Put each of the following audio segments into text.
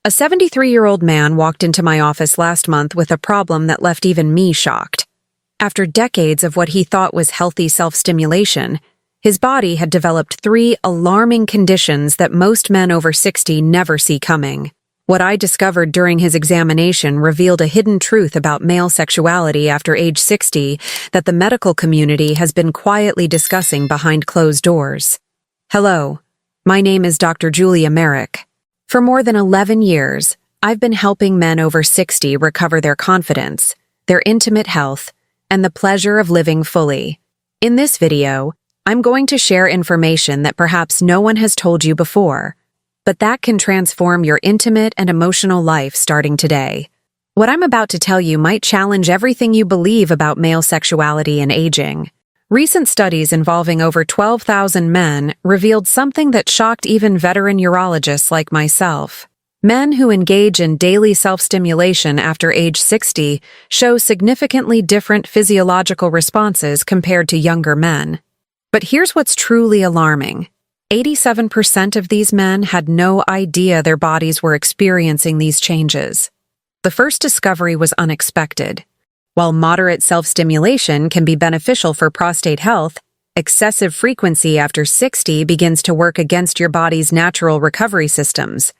A 73-year-old man walked into my office last month with a problem that left even me shocked. After decades of what he thought was healthy self-stimulation, his body had developed 3 alarming conditions that most men over 60 never see coming. What I discovered during his examination revealed a hidden truth about male sexuality after age 60 that the medical community has been quietly discussing behind closed doors. Hello, my name is Dr. Julia Merrick. For more than 11 years, I've been helping men over 60 recover their confidence, their intimate health, and the pleasure of living fully. In this video, I'm going to share information that perhaps no one has told you before, but that can transform your intimate and emotional life starting today. What I'm about to tell you might challenge everything you believe about male sexuality and aging. Recent studies involving over 12,000 men revealed something that shocked even veteran urologists like myself. Men who engage in daily self-stimulation after age 60 show significantly different physiological responses compared to younger men. But here's what's truly alarming. 87% of these men had no idea their bodies were experiencing these changes. The first discovery was unexpected. While moderate self-stimulation can be beneficial for prostate health, excessive frequency after 60 begins to work against your body's natural recovery systems.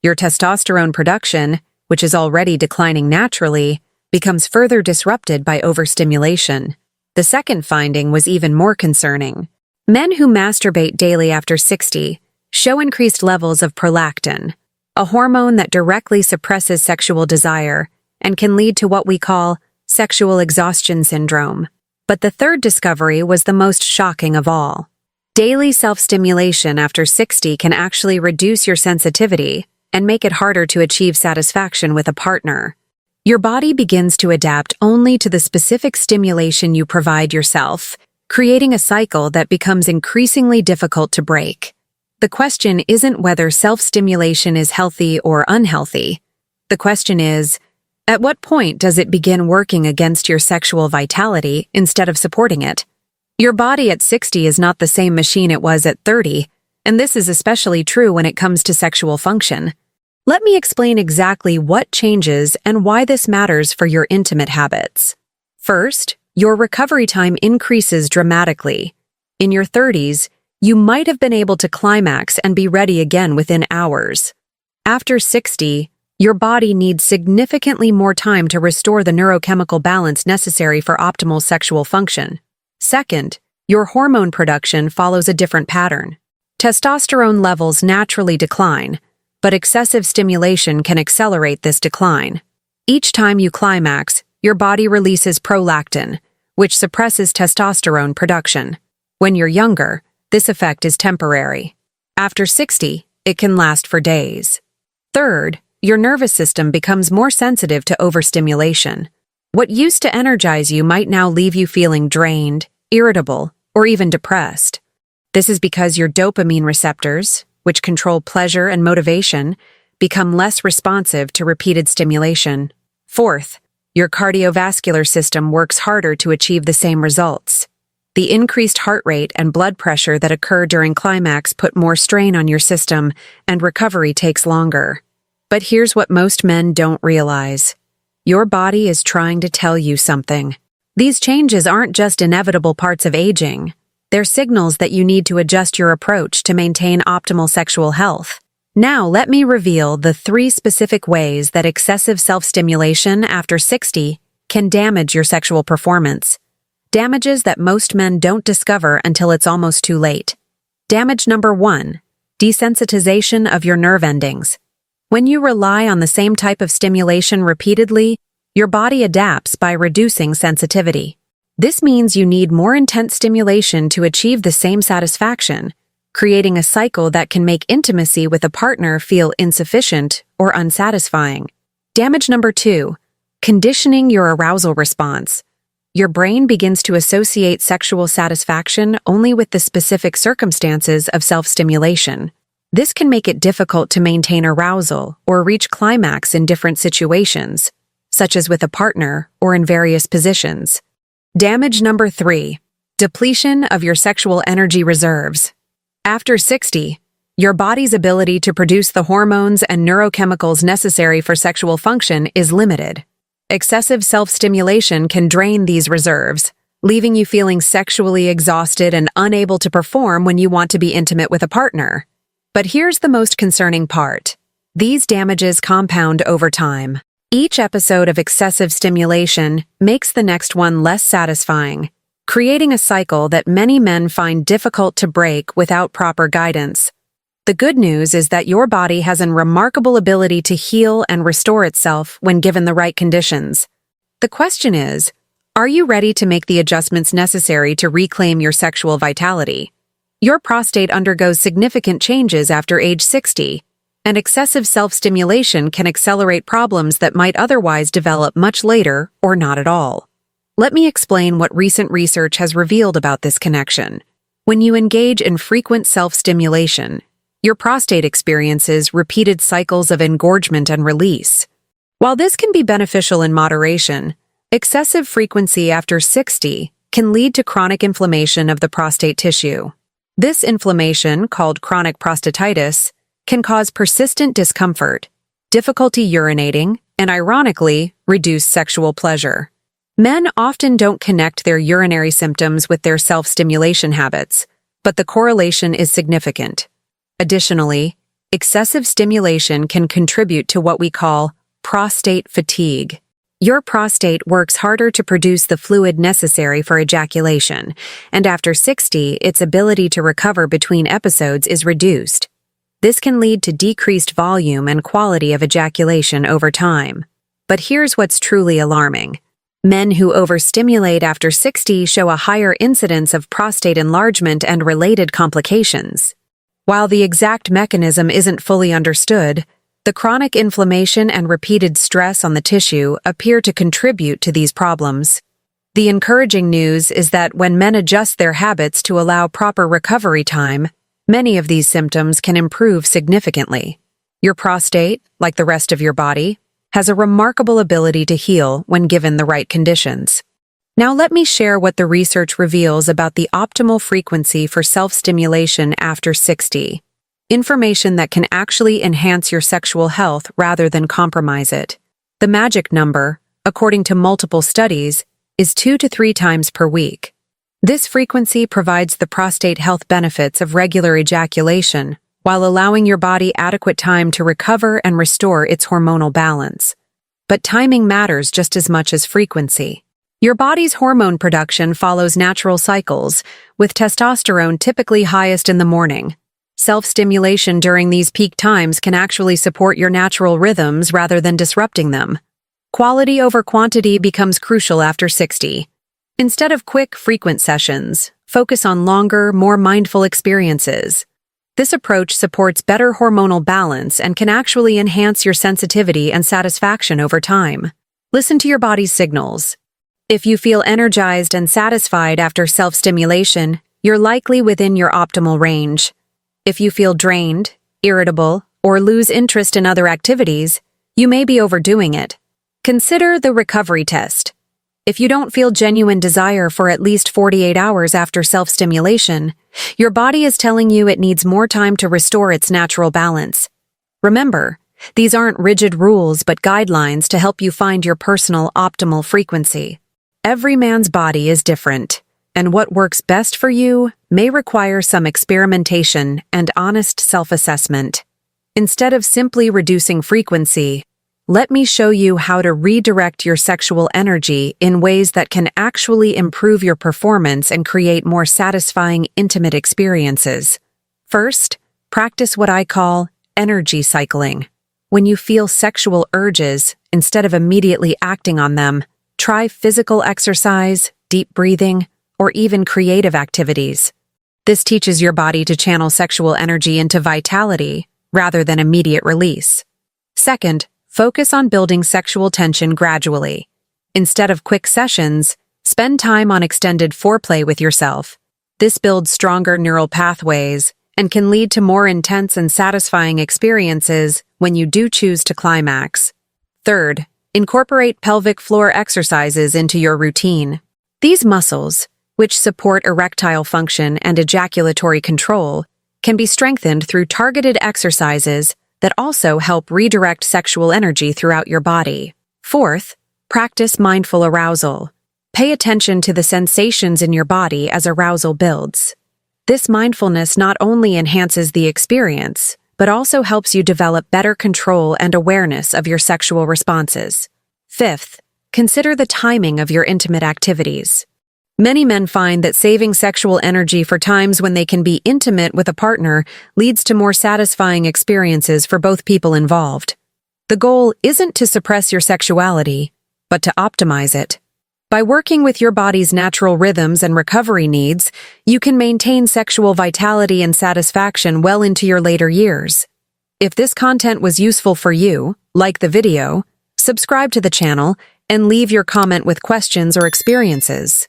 Your testosterone production, which is already declining naturally, becomes further disrupted by overstimulation. The second finding was even more concerning. Men who masturbate daily after 60 show increased levels of prolactin, a hormone that directly suppresses sexual desire and can lead to what we call sexual exhaustion syndrome. But the third discovery was the most shocking of all. Daily self-stimulation after 60 can actually reduce your sensitivity and make it harder to achieve satisfaction with a partner. Your body begins to adapt only to the specific stimulation you provide yourself, creating a cycle that becomes increasingly difficult to break. The question isn't whether self-stimulation is healthy or unhealthy. The question is, at what point does it begin working against your sexual vitality instead of supporting it? Your body at 60 is not the same machine it was at 30, and this is especially true when it comes to sexual function. Let me explain exactly what changes and why this matters for your intimate habits. First, your recovery time increases dramatically. In your 30s, you might have been able to climax and be ready again within hours. After 60, your body needs significantly more time to restore the neurochemical balance necessary for optimal sexual function. Second, your hormone production follows a different pattern. Testosterone levels naturally decline, but excessive stimulation can accelerate this decline. Each time you climax, your body releases prolactin, which suppresses testosterone production. When you're younger, this effect is temporary. After 60, it can last for days. Third, your nervous system becomes more sensitive to overstimulation. What used to energize you might now leave you feeling drained, irritable, or even depressed. This is because your dopamine receptors, which control pleasure and motivation, become less responsive to repeated stimulation. Fourth, your cardiovascular system works harder to achieve the same results. The increased heart rate and blood pressure that occur during climax put more strain on your system, and recovery takes longer. But here's what most men don't realize. Your body is trying to tell you something. These changes aren't just inevitable parts of aging. They're signals that you need to adjust your approach to maintain optimal sexual health. Now let me reveal the 3 specific ways that excessive self-stimulation after 60 can damage your sexual performance. Damages that most men don't discover until it's almost too late. Damage number 1, desensitization of your nerve endings. When you rely on the same type of stimulation repeatedly, your body adapts by reducing sensitivity. This means you need more intense stimulation to achieve the same satisfaction, creating a cycle that can make intimacy with a partner feel insufficient or unsatisfying. Damage number 2, conditioning your arousal response. Your brain begins to associate sexual satisfaction only with the specific circumstances of self-stimulation. This can make it difficult to maintain arousal or reach climax in different situations, such as with a partner or in various positions. Damage number 3, depletion of your sexual energy reserves. After 60, Your body's ability to produce the hormones and neurochemicals necessary for sexual function is limited. Excessive self-stimulation can drain these reserves, leaving you feeling sexually exhausted and unable to perform when you want to be intimate with a partner. But here's the most concerning part. These damages compound over time. Each episode of excessive stimulation makes the next one less satisfying, creating a cycle that many men find difficult to break without proper guidance. The good news is that your body has a remarkable ability to heal and restore itself when given the right conditions. The question is, are you ready to make the adjustments necessary to reclaim your sexual vitality? Your prostate undergoes significant changes after age 60, and excessive self-stimulation can accelerate problems that might otherwise develop much later or not at all. Let me explain what recent research has revealed about this connection. When you engage in frequent self-stimulation, your prostate experiences repeated cycles of engorgement and release. While this can be beneficial in moderation, excessive frequency after 60 can lead to chronic inflammation of the prostate tissue. This inflammation, called chronic prostatitis, can cause persistent discomfort, difficulty urinating, and ironically, reduced sexual pleasure. Men often don't connect their urinary symptoms with their self-stimulation habits, but the correlation is significant. Additionally, excessive stimulation can contribute to what we call prostate fatigue. Your prostate works harder to produce the fluid necessary for ejaculation, and after 60, its ability to recover between episodes is reduced. This can lead to decreased volume and quality of ejaculation over time. But here's what's truly alarming. Men who overstimulate after 60 show a higher incidence of prostate enlargement and related complications. While the exact mechanism isn't fully understood, the chronic inflammation and repeated stress on the tissue appear to contribute to these problems. The encouraging news is that when men adjust their habits to allow proper recovery time, many of these symptoms can improve significantly. Your prostate, like the rest of your body, has a remarkable ability to heal when given the right conditions. Now let me share what the research reveals about the optimal frequency for self-stimulation after 60. Information that can actually enhance your sexual health rather than compromise it. The magic number, according to multiple studies, is 2 to 3 times per week. This frequency provides the prostate health benefits of regular ejaculation, while allowing your body adequate time to recover and restore its hormonal balance. But timing matters just as much as frequency. Your body's hormone production follows natural cycles, with testosterone typically highest in the morning. Self-stimulation during these peak times can actually support your natural rhythms rather than disrupting them. Quality over quantity becomes crucial after 60. Instead of quick, frequent sessions, focus on longer, more mindful experiences. This approach supports better hormonal balance and can actually enhance your sensitivity and satisfaction over time. Listen to your body's signals. If you feel energized and satisfied after self-stimulation, you're likely within your optimal range. If you feel drained, irritable, or lose interest in other activities, you may be overdoing it. Consider the recovery test. If you don't feel genuine desire for at least 48 hours after self-stimulation, your body is telling you it needs more time to restore its natural balance. Remember, these aren't rigid rules but guidelines to help you find your personal optimal frequency. Every man's body is different, and what works best for you may require some experimentation and honest self-assessment. Instead of simply reducing frequency, let me show you how to redirect your sexual energy in ways that can actually improve your performance and create more satisfying, intimate experiences. First, practice what I call energy cycling. When you feel sexual urges, instead of immediately acting on them, try physical exercise, deep breathing, or even creative activities. This teaches your body to channel sexual energy into vitality rather than immediate release. Second, focus on building sexual tension gradually. Instead of quick sessions, spend time on extended foreplay with yourself. This builds stronger neural pathways and can lead to more intense and satisfying experiences when you do choose to climax. Third, incorporate pelvic floor exercises into your routine. These muscles, which support erectile function and ejaculatory control, can be strengthened through targeted exercises that also help redirect sexual energy throughout your body. Fourth, practice mindful arousal. Pay attention to the sensations in your body as arousal builds. This mindfulness not only enhances the experience, but also helps you develop better control and awareness of your sexual responses. Fifth, consider the timing of your intimate activities. Many men find that saving sexual energy for times when they can be intimate with a partner leads to more satisfying experiences for both people involved. The goal isn't to suppress your sexuality, but to optimize it. By working with your body's natural rhythms and recovery needs, you can maintain sexual vitality and satisfaction well into your later years. If this content was useful for you, like the video, subscribe to the channel, and leave your comment with questions or experiences.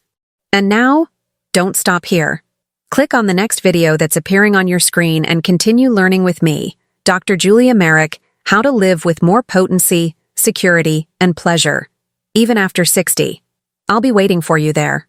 And now, don't stop here. Click on the next video that's appearing on your screen and continue learning with me, Dr. Julia Merrick, how to live with more potency, security, and pleasure, even after 60. I'll be waiting for you there.